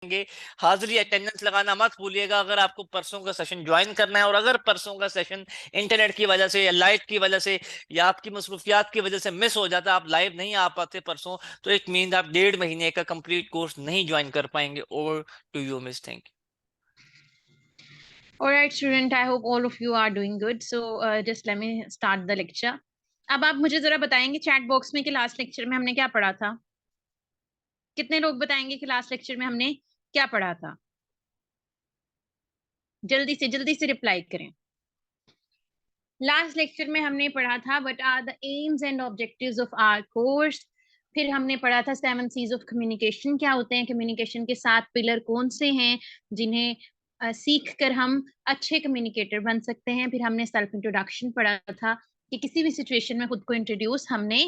गे हाजिरी अटेंडेंस लगाना मत भूलिएगा अगर आपको परसों का सेशन ज्वाइन करना है। और अगर परसों का सेशन इंटरनेट की वजह से या लाइट की वजह से या आपकी मसरूफियात की वजह से मिस हो जाता, आप लाइव नहीं आ पाते परसों, तो इट मीन आप 1.5 महीने का कंप्लीट कोर्स नहीं ज्वाइन कर पाएंगे। Over to you miss, thank you. All right, student, I hope all of you are doing good. So, just let me start the lecture. अब आप मुझे जरा बताएंगे चैट बॉक्स में कि लास्ट लेक्चर में हमने क्या पढ़ा था। कितने लोग बताएंगे कि लास्ट लेक्चर में हमने क्या पढ़ा था? जल्दी से रिप्लाई करें। लास्ट लेक्चर में हमने पढ़ा था what are the aims and objectives of our course. फिर हमने पढ़ा था 7 C's ऑफ कम्युनिकेशन क्या होते हैं, कम्युनिकेशन के 7 पिलर कौन से हैं जिन्हें सीख कर हम अच्छे कम्युनिकेटर बन सकते हैं। फिर हमने सेल्फ इंट्रोडक्शन पढ़ा था कि किसी भी सिचुएशन में खुद को इंट्रोड्यूस हमने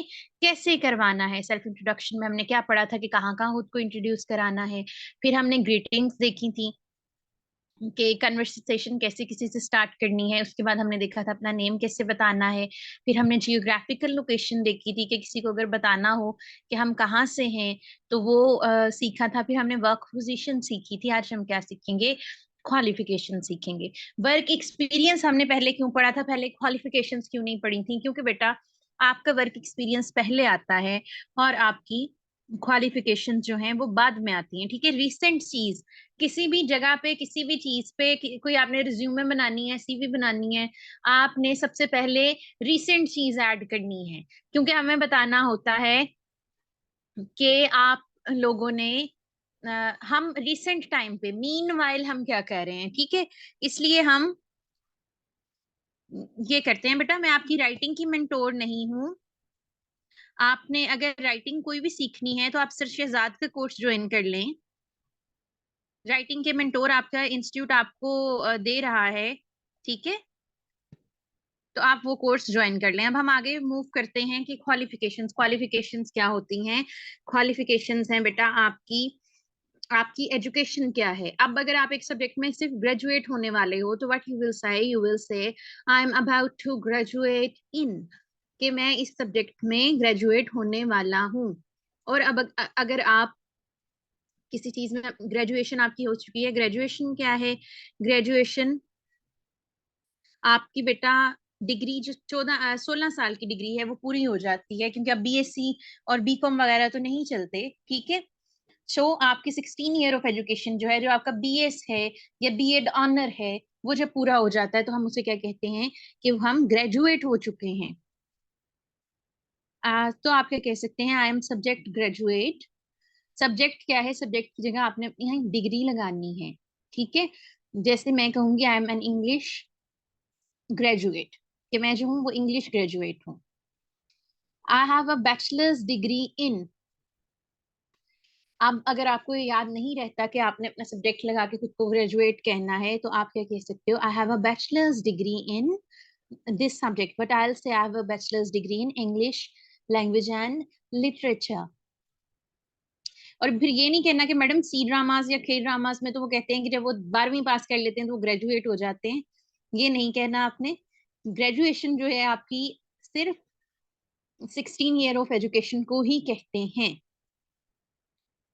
कैसे करवाना है। सेल्फ इंट्रोडक्शन में हमने क्या पढ़ा था कि कहाँ कहाँ खुद को इंट्रोड्यूस कराना है। फिर हमने ग्रीटिंग्स देखी थी कि कन्वर्सेशन कैसे किसी से स्टार्ट करनी है। उसके बाद हमने देखा था अपना नेम कैसे बताना है। फिर हमने जियोग्राफिकल लोकेशन देखी थी कि किसी को अगर बताना हो कि हम कहाँ से हैं तो वो सीखा था। फिर हमने वर्क पोजीशन सीखी थी। आज हम क्या सीखेंगे? क्वालिफिकेशन सीखेंगे। वर्क एक्सपीरियंस हमने पहले क्यों पढ़ा था, पहले क्वालिफिकेशंस क्यों नहीं पढ़ी थी? क्योंकि बेटा आपका वर्क एक्सपीरियंस पहले आता है और आपकी क्वालिफिकेशन जो हैं वो बाद में आती हैं। ठीक है, रिसेंट चीज किसी भी जगह पे किसी भी चीज पे कोई आपने रिज्यूमे बनानी है, सीवी बनानी है, आपने सबसे पहले रिसेंट चीज ऐड करनी है। क्योंकि हमें बताना होता है कि आप लोगों ने हम रिसेंट टाइम पे मीन वाइल हम क्या कह रहे हैं। ठीक है, इसलिए हम ये करते हैं। बेटा मैं आपकी राइटिंग की मेंटोर नहीं हूँ। आपने अगर राइटिंग कोई भी सीखनी है तो आप सर शहजाद का कोर्स ज्वाइन कर लें। राइटिंग के मेंटोर आपका इंस्टीट्यूट आपको दे रहा है। ठीक है, तो आप वो कोर्स ज्वाइन कर लें। अब हम आगे मूव करते हैं कि क्वालिफिकेशंस। क्वालिफिकेशंस क्या होती हैं? क्वालिफिकेशंस हैं बेटा आपकी आपकी एजुकेशन क्या है। अब अगर आप एक सब्जेक्ट में सिर्फ ग्रेजुएट होने वाले हो तो what you will say I am about to graduate in, कि मैं इस सब्जेक्ट में ग्रेजुएट होने वाला हूँ। और अब अगर आप किसी चीज में ग्रेजुएशन आपकी हो चुकी है, ग्रेजुएशन क्या है? ग्रेजुएशन आपकी बेटा डिग्री जो 16 साल की डिग्री है वो पूरी हो जाती है, क्योंकि अब बीएससी और बीकॉम वगैरह तो नहीं चलते। ठीक है, सो आपकी 16 ईयर ऑफ एजुकेशन जो है, जो आपका बीएस है या बीएड ऑनर है, वो जब पूरा हो जाता है तो हम उसे क्या कहते हैं कि हम ग्रेजुएट हो चुके हैं। तो आप क्या कह सकते हैं? I am subject graduate. Subject क्या है? सब्जेक्ट की जगह आपने यहाँ डिग्री लगानी है। ठीक है, जैसे मैं कहूंगी I am an English graduate, कि मैं जो हूँ वो इंग्लिश ग्रेजुएट हूँ। I have a bachelors degree in. अब अगर आपको ये याद नहीं रहता कि आपने अपना सब्जेक्ट लगा के खुद को ग्रेजुएट कहना है तो आप क्या कह सकते हो? I have a bachelors degree in this subject, but I will say I have a bachelors degree in English language and literature. और फिर ये नहीं कहना कि मैडम सी ड्रामास या के ड्रामास में तो वो कहते हैं कि जब वो 12वीं पास कर लेते हैं तो वो ग्रेजुएट हो जाते हैं। ये नहीं कहना आपने। ग्रेजुएशन जो है आपकी सिर्फ 16 ईयर ऑफ एजुकेशन को ही कहते हैं।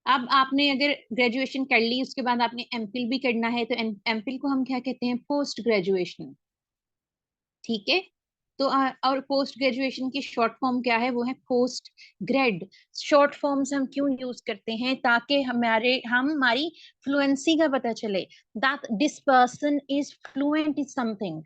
अब आपने अगर ग्रेजुएशन कर ली, उसके बाद आपने एमफिल भी करना है, तो एमफिल को हम क्या कहते हैं? Post graduation. ठीक है, तो और पोस्ट ग्रेजुएशन की शॉर्ट फॉर्म क्या है? वो है पोस्ट ग्रेड। शॉर्ट फॉर्म्स हम क्यों यूज करते हैं? ताकि हमारी फ्लुएंसी का पता चले, that this person is fluent in something.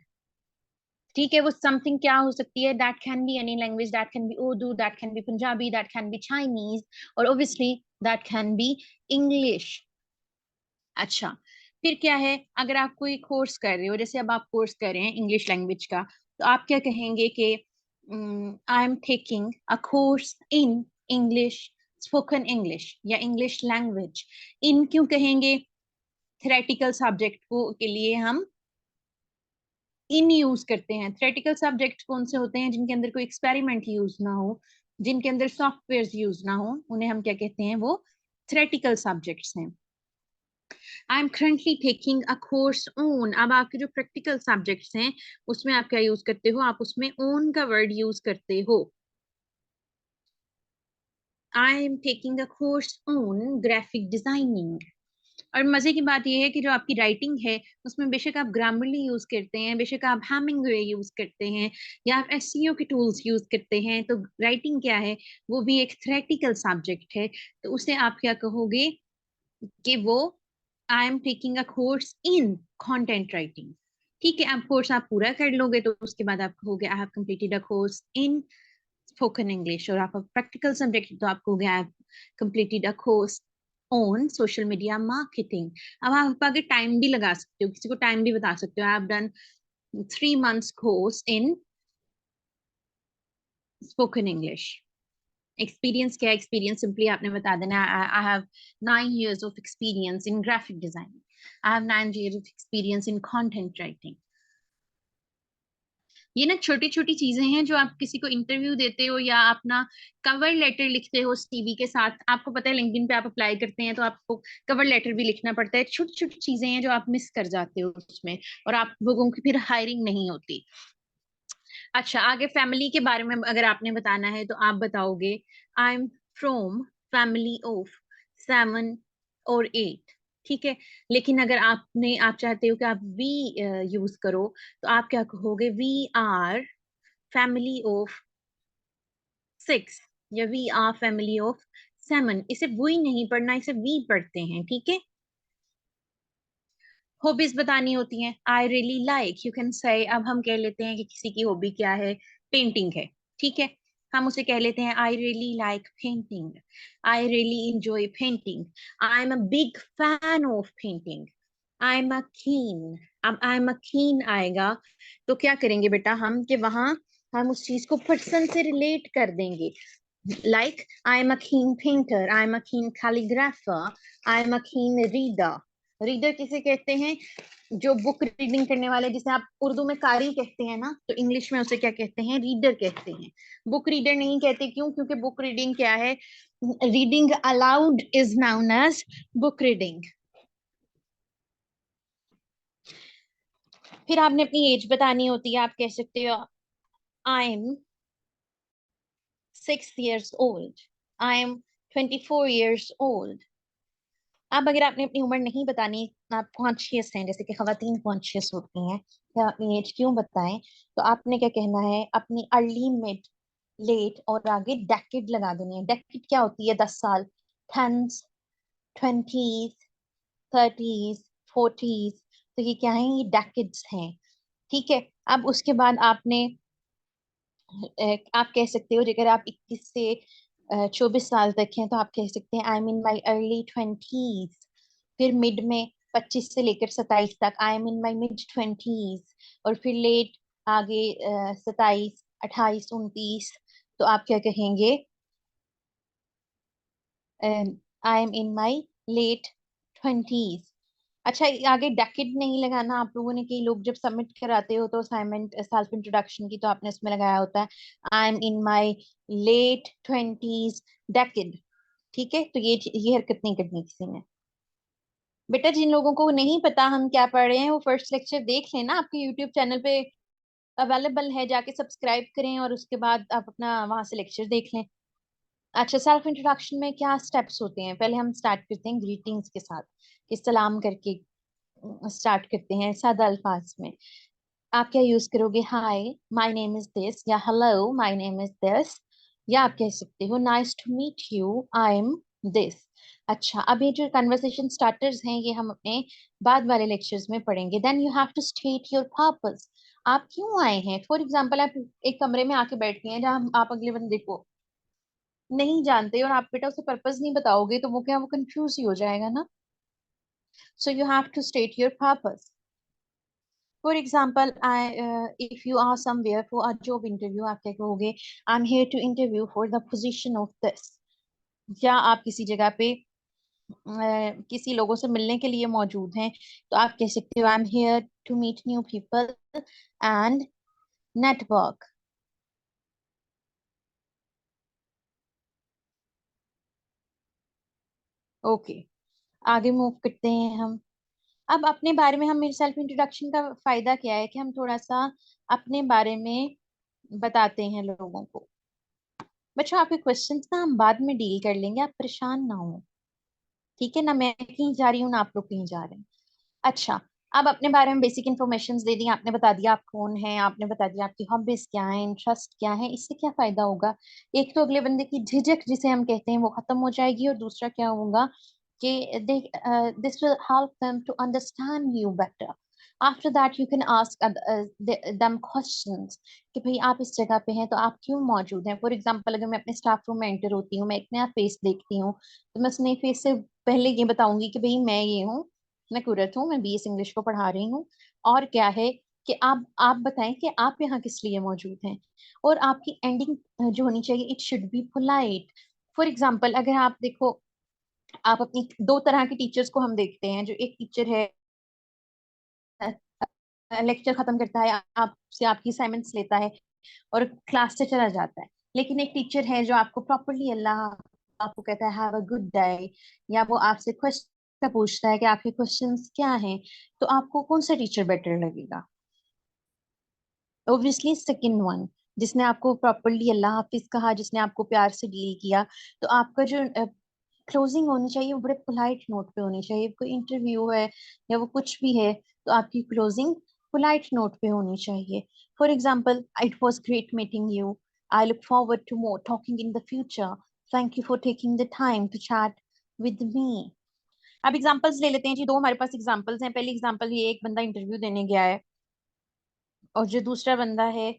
ठीक है, वो समथिंग क्या हो सकती है? That can be any language, that can be Urdu, that can be Punjabi, that can be Chinese, और obviously that can be English. अच्छा, फिर क्या है? अगर आप कोई कोर्स कर रहे हो, जैसे अब आप कोर्स कर रहे हैं इंग्लिश लैंग्वेज का, तो आप क्या कहेंगे कि I am taking a course in English spoken English या इंग्लिश लैंग्वेज। इन क्यों कहेंगे? थ्योरेटिकल सब्जेक्ट को के लिए हम इन यूज करते हैं। थ्योरेटिकल सब्जेक्ट कौन से होते हैं? जिनके अंदर कोई एक्सपेरिमेंट यूज ना हो, जिनके अंदर सॉफ्टवेयर यूज ना हो, उन्हें हम क्या कहते हैं? वो थ्योरेटिकल सब्जेक्ट्स हैं। I am currently taking a course on. अब आपके जो प्रैक्टिकल सब्जेक्ट्स हैं उसमें आप क्या यूज करते हो? आप उसमें ओन का वर्ड यूज करते हो। I am taking a course on graphic designing. और मजे की बात यह है कि जो आपकी राइटिंग है उसमें बेशक आप ग्रामरली यूज करते हैं, बेशक आप हैमिंगवे यूज करते हैं या आप एसईओ के टूल्स यूज करते हैं, तो राइटिंग क्या है, वो भी एक थ्योरेटिकल सब्जेक्ट है। तो उसे आप क्या कहोगे कि वो I am taking a course in content writing. ठीक है, अब कोर्स आप पूरा कर लोगे तो उसके बाद आप कहोगे I have completed a course in spoken English. और आप प्रैक्टिकल सब्जेक्ट तो आपको I have completed a course on social media marketing. अब आप आगे टाइम भी लगा सकते हो, किसी को टाइम भी बता सकते हो, I have done 3 months course in spoken English. Experience क्या है, एक्सपीरियंस सिंपली आपने बता देना I have 9 years of experience in graphic designing, I have 9 years of experience in content writing. ये ना छोटी छोटी चीजें हैं जो आप किसी को इंटरव्यू देते हो या अपना कवर लेटर लिखते हो सीवी के साथ। आपको पता है लिंक्डइन पे आप अप्लाई करते हैं तो आपको कवर लेटर भी लिखना पड़ता है। छोटी छोटी चीजें हैं जो आप मिस कर जाते हो उसमें, और आप लोगों की फिर हायरिंग नहीं होती। अच्छा, आगे फैमिली के बारे में अगर आपने बताना है तो आप बताओगे I am from family of 7 और 8। ठीक है, लेकिन अगर आप चाहते हो कि आप वी यूज करो तो आप क्या कहोगे, वी आर फैमिली ऑफ 6 या वी आर फैमिली ऑफ 7। इसे वी नहीं पढ़ना, इसे वी पढ़ते हैं। ठीक है, हॉबीज बतानी होती हैं, I really like, you can say. अब हम कह लेते हैं कि किसी की हॉबी क्या है, पेंटिंग है। ठीक है, हम उसे कह लेते हैं I really like painting, I really enjoy painting, I am a big fan of painting, I am a कीन। अब आई एम अ कीन आएगा तो क्या करेंगे बेटा हम, कि वहां हम उस चीज को पर्सन से रिलेट कर देंगे। लाइक आई एम अ कीन पेंटर, आई एम अ कीन कैलीग्राफर, आई एम अ कीन रीडर। रीडर किसे कहते हैं, जो बुक रीडिंग करने वाले, जिसे आप उर्दू में कारी कहते हैं ना, तो इंग्लिश में उसे क्या कहते हैं, रीडर कहते हैं। बुक रीडर नहीं कहते, क्यों, क्योंकि बुक रीडिंग क्या है, reading aloud is known as book reading. फिर आपने अपनी एज बतानी होती है, आप कह सकते हो I am 6 years old, I am 24 years old। अब अगर आपने अपनी उम्र नहीं बतानी, आप कॉन्शियस हैं, जैसे कि खवातीन कॉन्शियस होती हैं या अपनी एज क्यों बताएं, तो आपने क्या कहना है, अपनी अर्ली, मिड, लेट और आगे डेकेड लगा देनी है। डेकेड क्या होती है, 10 साल, टेंस, ट्वेंटीज, थर्टीज, फोर्टीज। तो ये क्या है, ये डेकेड्स हैं। ठीक है, अब उसके बाद आपने आप कह सकते हो, अगर आप 21 से 24 साल तक हैं तो आप कह सकते हैं आई am in my early 20s। फिर मिड में 25 से लेकर 27 तक आई am in my mid 20s। और फिर लेट आगे 27, 28, 29, तो आप क्या कहेंगे, आई am in my late 20s। अच्छा, आगे डेकेड नहीं लगाना आप लोगों ने, कई लोग जब सबमिट कराते हो तो असाइनमेंट सेल्फ इंट्रोडक्शन की, तो आपने उसमें लगाया होता है I am in my late 20s decade. ठीक है, तो ये हरकत नहीं करनी किसी ने। बेटा जिन लोगों को नहीं पता हम क्या पढ़ रहे हैं वो फर्स्ट लेक्चर देख लेना, आपके यूट्यूब चैनल पे अवेलेबल है, जाके सब्सक्राइब करें और उसके बाद आप अपना वहां से लेक्चर देख लें। अच्छा, सेल्फ इंट्रोडक्शन में क्या स्टेप्स होते हैं, पहले हम स्टार्ट करते हैं ग्रीटिंग्स के साथ, कि सलाम करके स्टार्ट करते हैं सादा अल्फाज में। आप क्या यूज करोगे, hi my name is this, या hello my name is this, या आप कह सकते हो nice to meet you, I am this. अच्छा, अब ये जो कन्वर्सेशन स्टार्टर्स हैं ये हम अपने बाद वाले लेक्चर्स में पढ़ेंगे। Then you have to state your purpose, आप क्यों आए हैं। फॉर एग्जाम्पल, आप एक कमरे में आके बैठे हैं जहाँ आप अगले बंदे को नहीं जानते और आप बेटा उसे पर्पस नहीं बताओगे तो वो क्या, वो कंफ्यूज ही हो जाएगा ना। So you have to state your purpose. For example, if you are somewhere for a job interview, आप क्या कहोगे, I'm here to interview for the position of this। या आप किसी जगह पे किसी लोगों से मिलने के लिए मौजूद हैं तो आप कह सकते हो I'm here to meet new people and network। Okay, आगे मूव करते हैं हम। अब अपने बारे में, हम मेरे सेल्फ इंट्रोडक्शन का फायदा क्या है कि हम थोड़ा सा अपने बारे में बताते हैं लोगों को। बच्चों, आपके क्वेश्चंस ना हम बाद में डील कर लेंगे, आप परेशान ना हो। ठीक है ना, मैं कहीं जा रही हूँ ना आप लोग कहीं जा रहे हैं। अच्छा, अब अपने बारे में बेसिक इन्फॉर्मेशन दे दी, आपने बता दिया आप कौन हैं, आपने बता दिया आपकी हॉबीज क्या है, इंटरेस्ट क्या है। इससे क्या फायदा होगा? एक तो अगले बंदे की झिझक जिसे हम कहते हैं वो खत्म हो जाएगी, और दूसरा क्या होगा कि this will help them to understand you better. After that you can ask them questions कि भाई आप इस जगह पे हैं तो आप क्यों मौजूद हैं। फॉर एग्जांपल, अगर मैं अपने स्टाफ रूम में एंटर होती हूँ, मैं एक नया फेस देखती हूँ, तो मैं उस नए फेस से पहले ये बताऊंगी कि भाई मैं ये हूँ, मैं कुरत हूँ, मैं बीएस इंग्लिश को पढ़ा रही हूँ। और क्या है कि आप बताएं कि आप यहाँ किस लिए मौजूद हैं। और आपकी एंडिंग जो होनी चाहिए, it should be polite. For example, अगर आप देखो, आप अपनी दो तरह के टीचर्स को हम देखते हैं। जो एक टीचर है लेक्चर खत्म करता है, आपसे आपकी असाइनमेंट्स लेता है और क्लास से चला जाता है। लेकिन एक टीचर है जो आपको प्रॉपरली अल्लाह आपको कहता है हैव अ गुड डे, या वो आपसे क्वेश्चन पूछता है कि आपके क्वेश्चंस क्या हैं। तो आपको कौन सा टीचर बेटर लगेगा? ऑब्वियसली सेकंड वन, जिसने आपको प्रॉपरली अल्लाह हाफिज कहा, जिसने आपको प्यार से डील किया। तो आपका जो क्लोजिंग होनी चाहिए वो बड़े पोलाइट नोट पे होनी चाहिए। कोई इंटरव्यू है या वो कुछ भी है, तो आपकी क्लोजिंग पोलाइट नोट पे होनी चाहिए। For example, it was great meeting you, I look forward to more talking in the future, thank you for taking the time to chat with me. अब एग्जांपल्स ले लेते हैं जी, दो हमारे पास एग्जांपल्स हैं। पहली एग्जांपल, ये एक बंदा इंटरव्यू देने गया है, और जो दूसरा बंदा है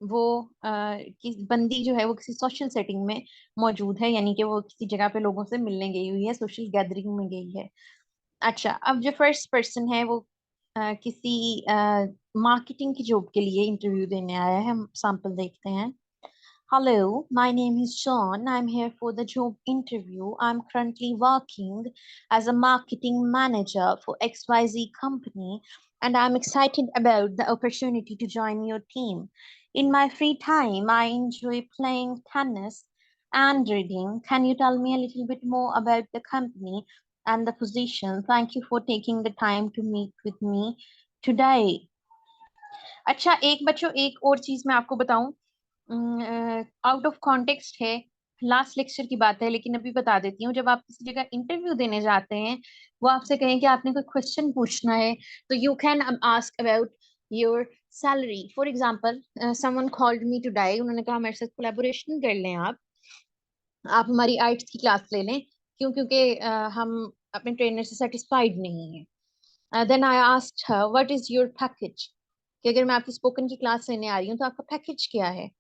वो कि बंदी जो है वो किसी सोशल सेटिंग में मौजूद है, यानी कि वो किसी जगह पे लोगों से मिलने गई हुई है, सोशल गैदरिंग में गई है। अच्छा, अब जो फर्स्ट पर्सन है वो किसी मार्केटिंग की जॉब के लिए इंटरव्यू देने आया है। हम सैंपल देखते हैं। Hello, my name is John. I'm here for the job interview. I'm currently working as a marketing manager for XYZ company, and I'm excited about the opportunity to join your team. In my free time, I enjoy playing tennis and reading. Can you tell me a little bit more about the company and the position? Thank you for taking the time to meet with me today. अच्छा, एक बच्चों एक और चीज मैं आपको बताऊं, out of context है, लास्ट लेक्चर की बात है, लेकिन अभी बता देती हूँ। जब आप किसी जगह इंटरव्यू देने जाते हैं, वो आपसे कहें कि आपने कोई क्वेश्चन पूछना है, तो you can ask about your salary. For example, someone called me today, उन्होंने कहा हमारे साथ कोलैबोरेशन कर लें आप हमारी आइट्स की क्लास ले लें। क्यों? क्योंकि हम अपने ट्रेनर से सेटिस्फाइड नहीं है। Then I asked her what is your package, कि अगर मैं आपकी स्पोकन की क्लास लेने आ रही हूँ तो आपका पैकेज क्या है।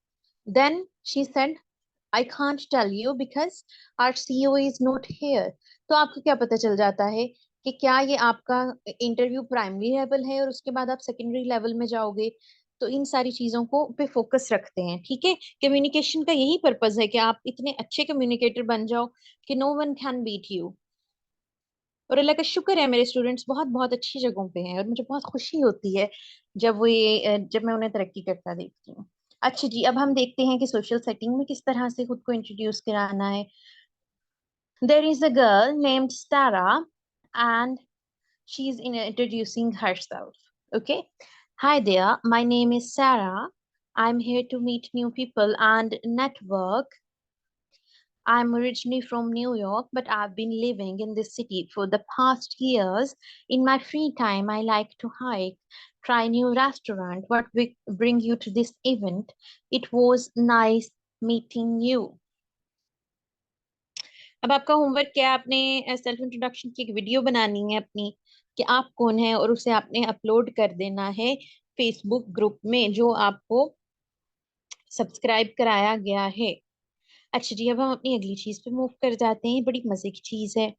Then she said, I can't tell you because our CEO is not here. तो आपको क्या पता चल जाता है कि क्या ये आपका इंटरव्यू प्राइमरी लेवल है और उसके बाद आप सेकेंडरी लेवल में जाओगे। तो इन सारी चीजों को पे फोकस रखते हैं। ठीक है, कम्युनिकेशन का यही पर्पस है कि आप इतने अच्छे कम्युनिकेटर बन जाओ कि no one can beat you. और अल्लाह का शुक्र है, मेरे स्टूडेंट्स बहुत बहुत अच्छी जगहों पे हैं, और मुझे बहुत खुशी होती है जब जब मैं उन्हें तरक्की करता देखती हूँ। अच्छा जी, अब हम देखते हैं कि सोशल सेटिंग में किस तरह से खुद को इंट्रोड्यूस कराना है। There is a girl named Sara, and she is introducing herself. Okay, hi there, my name is Sarah. I'm here to meet new people and network. I'm originally from New York, but I've been living in this city for the past years. In my free time, I like to hike, try new restaurant. What will bring you to this event? It was nice meeting you. अब आपका homework क्या है? आपने self introduction की एक video बनानी है अपनी, कि आप कौन है, और उसे आपने अपलोड कर देना है फेसबुक ग्रुप में जो आपको सब्सक्राइब कराया गया है। अच्छा जी, अब हम अपनी अगली चीज पे मूव कर जाते हैं। बड़ी मजे की चीज है,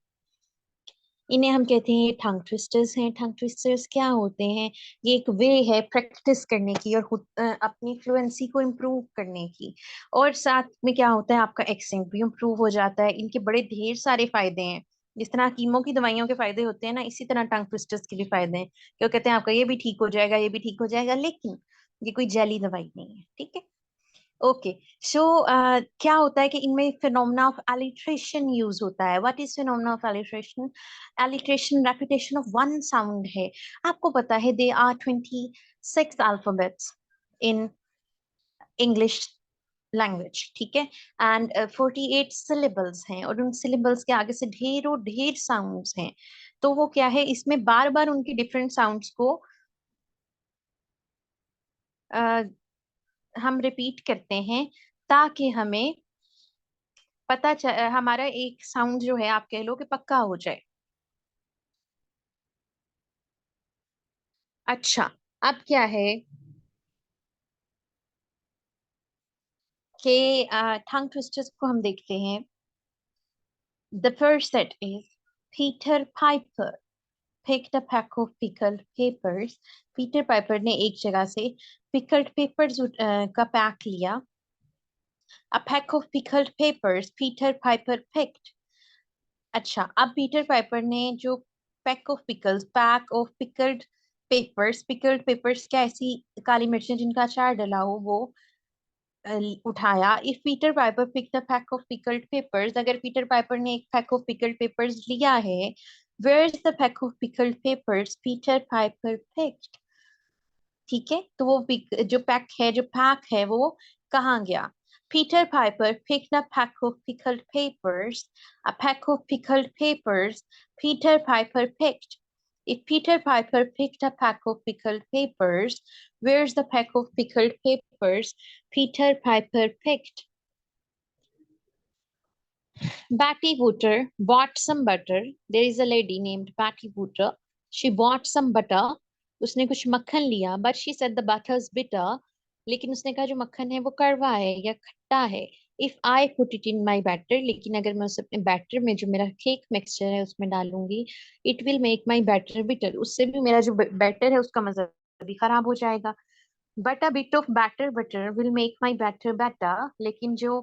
इन्हें हम कहते हैं टंग ट्विस्टर्स हैं। टंग ट्विस्टर्स क्या होते हैं? ये एक वे है प्रैक्टिस करने की और अपनी फ्लुएंसी को इम्प्रूव करने की। और साथ में क्या होता है, आपका एक्सेंट भी इम्प्रूव हो जाता है। इनके बड़े ढेर सारे फायदे हैं। जिस तरह कीमो की दवाइयों के फायदे होते हैं ना, इसी तरह टंग ट्विस्टर्स के भी फायदे हैं। क्यों कहते हैं आपका ये भी ठीक हो जाएगा, ये भी ठीक हो जाएगा, लेकिन ये कोई जेली दवाई नहीं है। ठीक है, ओके। सो क्या होता है कि इनमें फिनोमेना ऑफ एलिट्रेशन यूज होता है। What is phenomena of alliteration? Alliteration repetition of one sound है। आपको पता है they are 26 alphabets in English language, ठीक है। एंड 48 सिलेबल्स हैं और उन सिलेबल्स के आगे से ढेरों ढेर साउंड्स हैं। तो वो क्या है, इसमें बार बार उनकी डिफरेंट साउंड्स को हम रिपीट करते हैं ताकि हमें हमारा एक साउंड जो है आप कह लो कि पक्का हो जाए। अच्छा, अब क्या है कि टंग ट्विस्टर्स को हम देखते हैं। The first set is Peter Piper picked a pack of pickled peppers. Peter Piper ने एक जगह से पिकल्ड पेपर्स का पैक लिया। A pack of pickled peppers Peter Piper picked. अच्छा, अब पीटर पाइपर ने जो पैक ऑफ पिकल्ड पेपर्स क्या, ऐसी काली मिर्चें जिनका अचार डला हो, वो उठाया। If Peter Piper picked a pack of pickled peppers, अगर पीटर पाइपर ने एक पैक ऑफ पिकल्ड पेपर्स लिया है, where is the pack of pickled peppers Peter Piper picked. ठीक है, तो वो जो पैक है वो कहाँ गया। Peter Piper picked a pack of pickled peppers. A pack of pickled peppers Peter Piper picked. If Peter Piper picked a pack of pickled peppers, where's the pack of pickled peppers Peter Piper picked? Batty Booter bought some butter. There is a lady named Batty Booter. She bought some butter. उसने कुछ मक्खन लिया, but she said the butter is bitter. लेकिन उसने कहा जो मक्खन है वो कड़वा है या खट्टा है। If I put it in my batter, लेकिन अगर मैं उसे अपने बैटर में, जो मेरा केक मिक्सचर है उसमें डालूंगी, it will make my batter bitter. उससे भी मेरा जो बैटर है उसका मजा भी खराब हो जाएगा। But a bit of butter will make my batter better. लेकिन जो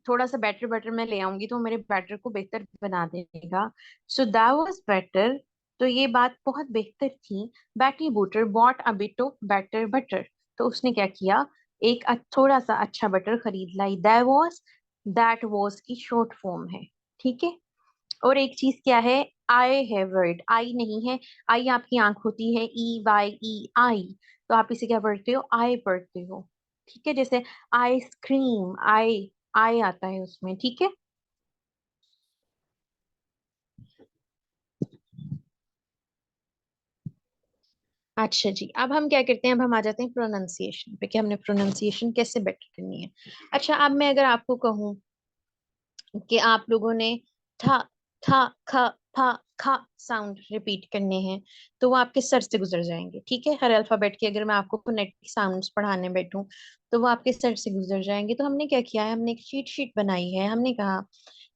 थोड़ा सा बैटर बटर मैं ले आऊंगी तो मेरे बैटर को बेहतर बना देगा। So that was better. तो ये बात बहुत बेहतर थी। Betty Botter bought a bit of better butter. तो उसने क्या किया, एक थोड़ा सा अच्छा बटर खरीद लाई। दैट वाज की शॉर्ट फॉर्म है, ठीक है। और एक चीज क्या है, आई हैव वर्ड, आई नहीं है। आई आपकी आंख होती है, EYE आई, तो आप इसे क्या पढ़ते हो, आई पढ़ते हो। ठीक है, जैसे आइसक्रीम, आई आता है उसमें, ठीक है। अच्छा जी, अब हम क्या करते हैं, अब हम आ जाते हैं प्रोनाउंसिएशन पे कि हमने प्रोनाउंसिएशन कैसे बेटर करनी है। अच्छा, अब मैं अगर आपको कहूँ कि आप लोगों ने था था ख फा खा साउंड रिपीट करने हैं, तो वो आपके सर से गुजर जाएंगे। ठीक है, हर अल्फाबेट के अगर मैं आपको फोनेटिक साउंड्स पढ़ाने बैठूं तो वो आपके सर से गुजर जाएंगे। तो हमने क्या किया है, हमने एक चीट शीट बनाई है। हमने कहा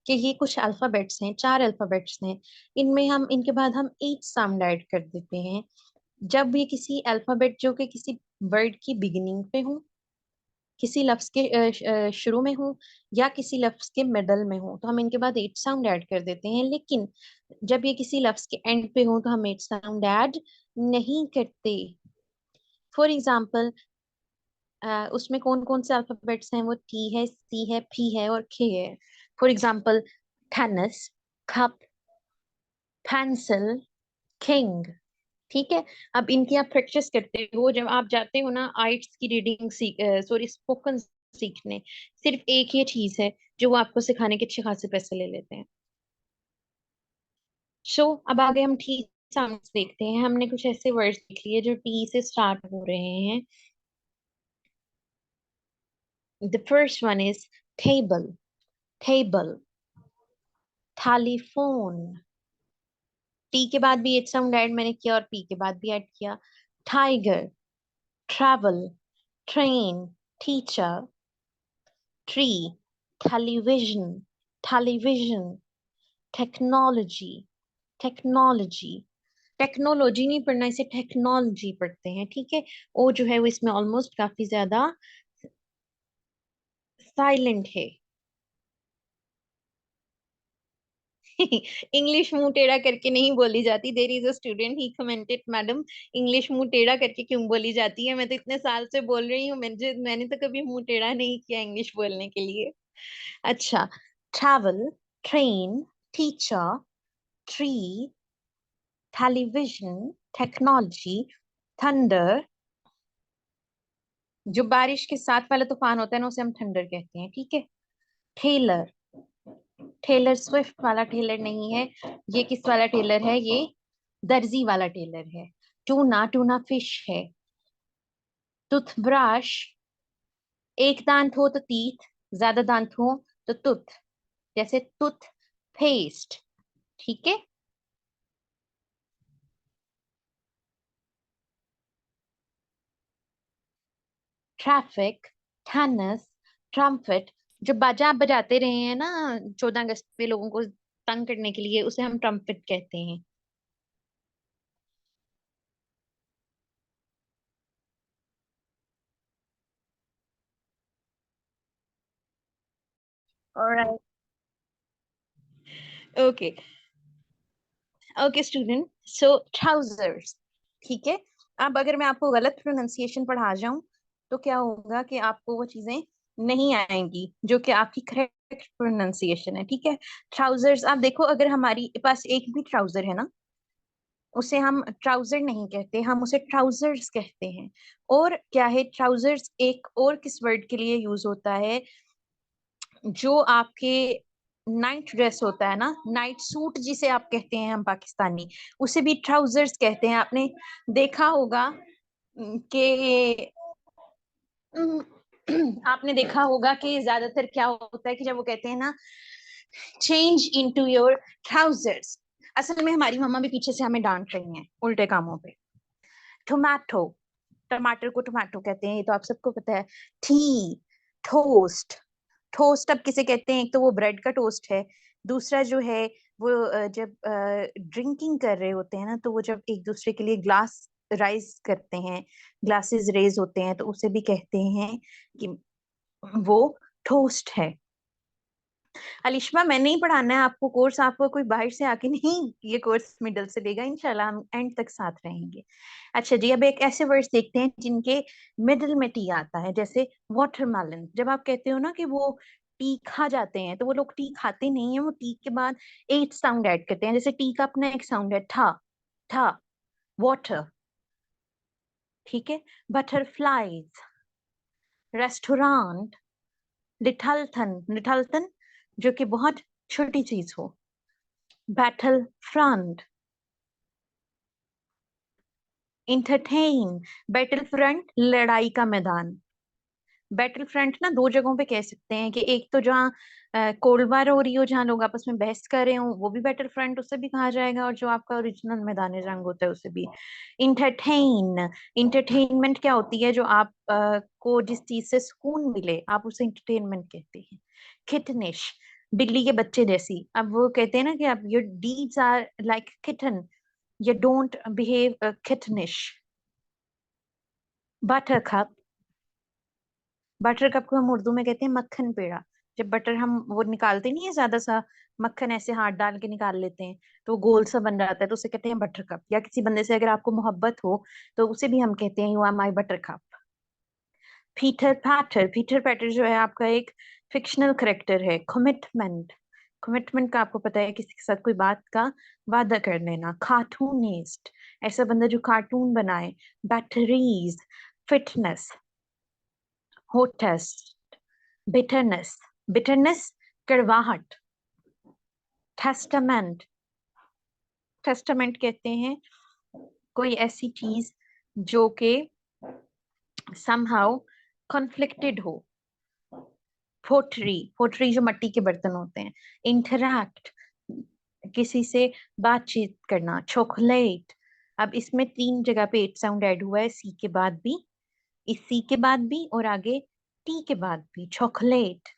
कि ये कुछ अल्फाबेट्स हैं, 4 अल्फाबेट्स हैं, इनमें हम इनके बाद हम एच साउंड ऐड कर देते हैं। जब भी किसी अल्फाबेट जो कि किसी वर्ड की बिगिनिंग पे हो, किसी लफ्ज के शुरू में हो, या किसी लफ्ज के मिडल में हो, तो हम इनके बाद एट साउंड ऐड कर देते हैं। लेकिन जब ये किसी लफ्ज के एंड पे हो तो हम एट साउंड ऐड नहीं करते। फॉर एग्जाम्पल, उसमें कौन कौन से अल्फाबेट्स हैं, वो टी है, सी है, पी है और के है। For example, tennis, cup, pencil, king. ठीक है, अब इनकी आप प्रैक्टिस करते हो जब आप जाते हो ना आइट्स की रीडिंग स्पोकन सीखने। सिर्फ एक ही चीज है जो वो आपको सिखाने के अच्छे खासे पैसे ले लेते हैं। सो अब आगे हम टी साउंड्स देखते हैं। हमने कुछ ऐसे वर्ड्स देख लिए जो टी से स्टार्ट हो रहे हैं। The first one is table, table. Telephone, T के बाद भी एच साउंड ऐड मैंने किया और पी के बाद भी ऐड किया। Tiger, travel, train, teacher, tree, television, television, technology, technology. Technology नहीं पढ़ना, इसे टेक्नोलॉजी पढ़ते हैं, ठीक है। ओ जो है वो इसमें ऑलमोस्ट काफी ज्यादा साइलेंट है। इंग्लिश मुंह टेढ़ा करके नहीं बोली जाती। There is a student he commented, madam English मुंह टेढ़ा करके क्यों बोली जाती है। मैं तो इतने साल से बोल रही हूँ, मैंने तो कभी मुंह टेढ़ा नहीं किया इंग्लिश बोलने के लिए। अच्छा, travel, train, teacher, tree, television, technology, thunder, जो बारिश के साथ वाला तूफान होता है ना, उसे हम थंडर कहते हैं, ठीक है। टेलर, टेलर स्विफ्ट वाला टेलर नहीं है। ये किस वाला टेलर है? ये दर्जी वाला टेलर है। टूना, टूना फिश है। टूथब्रश, एक दांत हो तो तीत, ज्यादा दांत हो तो तुथ, जैसे टूथ पेस्ट, ठीक है। ट्रैफिक, टेनिस, ट्रम्पेट, जो बाजा आप बजाते रहे हैं ना 14 अगस्त पे लोगों को तंग करने के लिए, उसे हम ट्रम्पेट कहते हैं। ऑलराइट, ओके, ओके स्टूडेंट, सो ट्राउजर्स, ठीक है। अब अगर मैं आपको गलत प्रोनाउंसिएशन पढ़ा जाऊं तो क्या होगा कि आपको वो चीजें नहीं आएंगी जो कि आपकी करेक्ट प्रोनाउंसिएशन है, ठीक है। ट्राउजर्स, आप देखो, अगर हमारी पास एक भी ट्राउजर है ना, उसे हम ट्राउजर नहीं कहते, हम उसे ट्राउजर्स कहते हैं। और क्या है, ट्राउजर्स एक और किस वर्ड के लिए यूज होता है? जो आपके नाइट ड्रेस होता है ना, नाइट सूट जिसे आप कहते हैं हम पाकिस्तानी, उसे भी ट्राउजर्स कहते हैं। आपने देखा होगा कि आपने देखा होगा कि ज्यादातर क्या होता है कि जब वो कहते हैं ना, चेंज इनटू योर ट्राउजर्स, असल में हमारी मम्मा भी पीछे से हमें डांट रही हैं उल्टे कामों पे। टोमेटो, टमाटर को टोमेटो कहते हैं, ये तो आप सबको पता है। टी, टोस्ट, टोस्ट अब किसे कहते हैं? एक तो वो ब्रेड का टोस्ट है, दूसरा जो है वो जब ड्रिंकिंग कर रहे होते हैं ना, तो वो जब एक दूसरे के लिए ग्लास राइज करते हैं, ग्लासेस रेज होते हैं, तो उसे भी कहते हैं कि वो टोस्ट है। अलिशमा, मैंने ही पढ़ाना है आपको कोर्स, आपको कोई बाहर से आके नहीं ये कोर्स मिडल से लेगा, इंशाल्लाह हम एंड तक साथ रहेंगे। अच्छा जी, अब एक ऐसे वर्ड्स देखते हैं जिनके मिडिल में टी आता है, जैसे वाटरमेलन। जब आप कहते हो ना कि वो टी खा जाते हैं, तो वो लोग टी खाते नहीं है, वो टी के बाद एट साउंड ऐड करते हैं। जैसे टी का अपना एक साउंड है, था, था, वाटर, ठीक है। बटरफ्लाईज, रेस्टोरेंट, लिटलथन, लिटलथन जो कि बहुत छोटी चीज हो। Battle front, entertain, battle front लड़ाई का मैदान। बैटल फ्रंट ना दो जगहों पे कह सकते हैं, कि एक तो जहाँ कोल्ड वार हो रही हो, जहाँ लोग आपस में बहस कर रहे हो, वो भी बैटल फ्रंट उसे भी कहा जाएगा, और जो आपका ओरिजिनल मैदान जंग होता है उसे भी। इंटरटेन, इंटरटेनमेंट क्या होती है? जो आप को जिस चीज से सुकून मिले, आप उसे इंटरटेनमेंट कहते हैं। किटनिश, बिल्ली के बच्चे जैसी। अब वो कहते हैं ना कि आप your deeds are like kitten, you don't behave kittenish. Buttercup, buttercup को हम उर्दू में कहते हैं मक्खन पेड़ा। जब बटर हम वो निकालते नहीं है, ज्यादा सा मक्खन ऐसे हाथ डाल के निकाल लेते हैं, तो वो गोल सा बन जाता है, तो उसे कहते हैं बटर कप। या किसी बंदे से अगर आपको मोहब्बत हो, तो उसे भी हम कहते हैं you are my buttercup. Peter Patter, Peter Patter जो है आपका एक फिक्शनल करेक्टर है। कमिटमेंट, कमिटमेंट का आपको पता है, किसी के साथ कोई बात का वादा कर लेना। कार्टूनिस्ट, ऐसा बंदा जो कार्टून बनाए। बैटरीज, फिटनेस, होटेस, बिटरनेस, बिटरनेस कड़वाहट। टेस्टामेंट, टेस्टामेंट कहते हैं कोई ऐसी चीज जो कि somehow conflicted हो। पोट्री, पोट्री जो मिट्टी के बर्तन होते हैं। इंटरैक्ट, किसी से बातचीत करना। चॉकलेट, अब इसमें 3 जगह पे एट साउंड ऐड हुआ है, सी के बाद भी, इस सी के बाद भी, और आगे टी के बाद भी। चॉकलेट,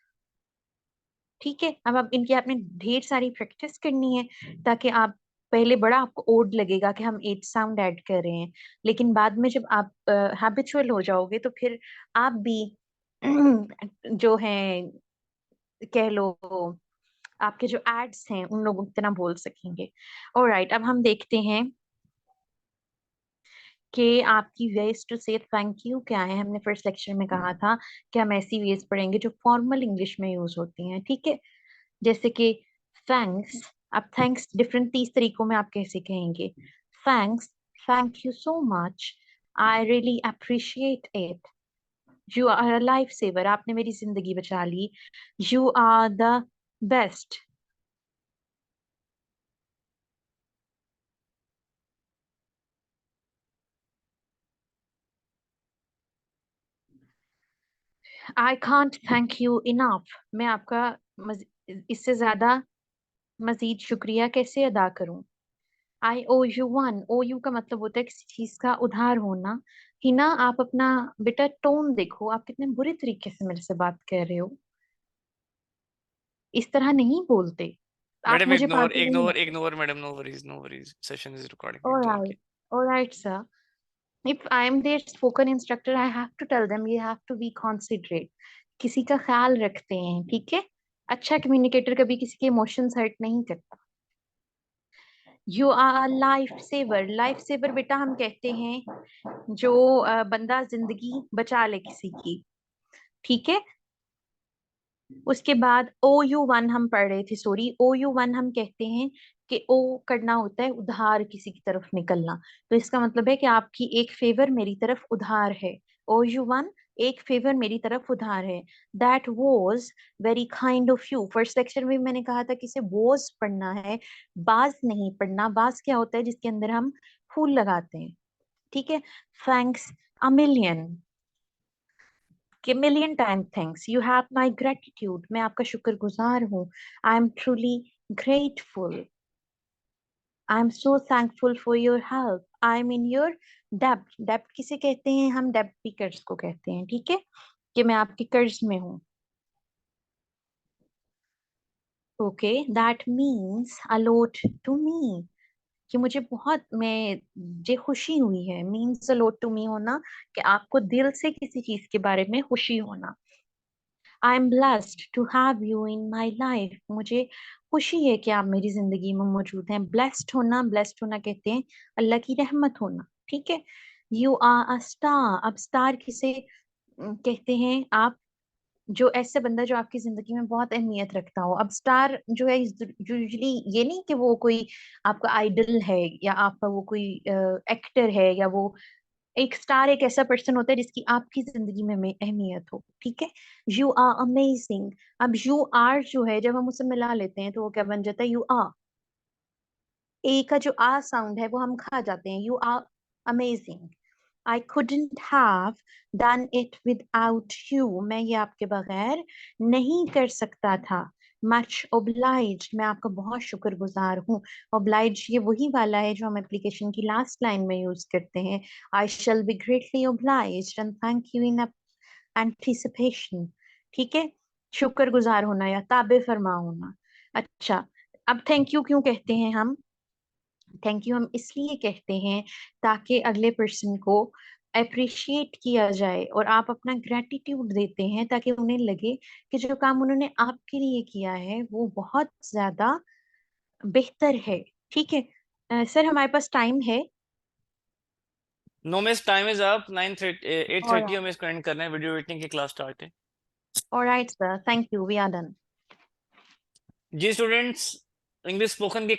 ठीक है। अब आप इनकी आपने ढेर सारी प्रैक्टिस करनी है, ताकि आप पहले बड़ा आपको ओड लगेगा कि हम एट साउंड ऐड कर रहे हैं, लेकिन बाद में जब आप हैबिचुअल हो जाओगे, तो फिर आप भी जो है, कह लो, आपके जो एड्स हैं उन लोगों की तरह बोल सकेंगे। ऑलराइट, अब हम देखते हैं कि आपकी वेज टू से थैंक यू क्या है। हमने फर्स्ट लेक्चर में कहा था कि हम ऐसी वेज पढ़ेंगे जो फॉर्मल इंग्लिश में यूज होती हैं, ठीक है। जैसे कि थैंक्स, अब थैंक्स डिफरेंट 30 तरीकों में आप कैसे कहेंगे? Thanks, thank you so much, I really appreciate it, You are a lifesaver. आपने मेरी जिंदगी बचा ली. You are the best. I can't thank you enough. मैं आपका इससे ज्यादा मजीद शुक्रिया कैसे अदा करूं. I owe you one. owe you का मतलब होता है किसी चीज का उधार होना. हिना, आप अपना बेटा टोन देखो, आप कितने बुरे तरीके से मेरे से बात कर रहे हो. इस तरह नहीं बोलते. आप मैडम मुझे इग्नोर पागल नहीं इग्नोर लगते. Ignore madam, no worries no worries, session is recording, ignore Alright, की. alright, sir. If I am their spoken instructor, I have to tell them you have to be considerate. किसी का ख्याल रखते हैं, ठीक है. अच्छा कम्युनिकेटर कभी किसी के इमोशंस हर्ट नहीं करता. You are life saver. Life saver बेटा हम कहते हैं जो बंदा जिंदगी बचा ले किसी की, ठीक है. उसके बाद OU1 हम पढ़ रहे थे, सॉरी. OU1 हम कहते हैं कि ओ करना होता है उधार, किसी की तरफ निकलना. तो इसका मतलब है कि आपकी एक फेवर मेरी तरफ उधार है. OU1, एक फेवर मेरी तरफ उधार है. That was very kind of you. First lecture में मैंने कहा था कि इसे वॉज पढ़ना है, बाज नहीं पढ़ना. बाज क्या होता है? जिसके अंदर हम फूल लगाते हैं, ठीक है. Thanks a million. कि million time thanks. You have my gratitude. मैं आपका शुक्रगुजार हूँ. I am truly grateful. I am so thankful for your help. I am in your डेब्ट. डेब्ट किसे कहते हैं? हम डेब्ट पिकर्स को कहते हैं, ठीक है. कि मैं आपके कर्ज में हूँ. Okay, that means a lot to me. कि मुझे बहुत, मुझे खुशी हुई है. Means a lot to me होना कि आपको दिल से किसी चीज के बारे में खुशी होना. I am blessed to have you in my life. मुझे खुशी है कि आप मेरी जिंदगी में मौजूद हैं. ब्लेस्ड होना कहते हैं अल्लाह की रहमत होना, ठीक है. You are a star. अब स्टार किसे कहते हैं? आप जो ऐसे बंदा जो आपकी जिंदगी में बहुत अहमियत रखता हो. अब स्टार जो है यूजुअली ये नहीं कि वो कोई आपका आइडल है या आपका वो कोई एक्टर है, या वो एक स्टार एक ऐसा पर्सन होता है जिसकी आपकी जिंदगी में अहमियत हो, ठीक है. You are amazing. अब यू आर जो है जब हम उसे मिला लेते हैं तो वो क्या बन जाता है? You are. ए का जो आ साउंड है वो हम खा जाते हैं. You are amazing. I couldn't have done it without you. मैं ये आपके बगैर नहीं कर सकता था. much obliged. मैं आपका बहुत शुक्रगुजार हूँ. oblige ये वही वाला है जो हम एप्लीकेशन की लास्ट लाइन में यूज करते हैं. I shall be greatly obliged and thank you in anticipation. ठीक है. शुक्रगुजार होना या ताबे फरमा होना. अच्छा, अब थैंक यू क्यों कहते हैं हम? थैंक यू हम इसलिए कहते हैं ताकि अगले पर्सन को अप्रिशिएट किया जाए और आप अपना ग्रेटिट्यूड देते हैं ताकि उन्हें लगे कि जो काम उन्होंने आपके लिए किया है वो बहुत ज्यादा बेहतर है, ठीक है. सर हमारे पास टाइम है. No miss, time is up. 9:30 8:30 alright, हम इसको एंड करना है. वीडियो एडिटिंग की क्लास स्टार्ट है. Alright sir, thank you, we are done. जी स्टूडेंट्स, इंग्लिश स्पोकन की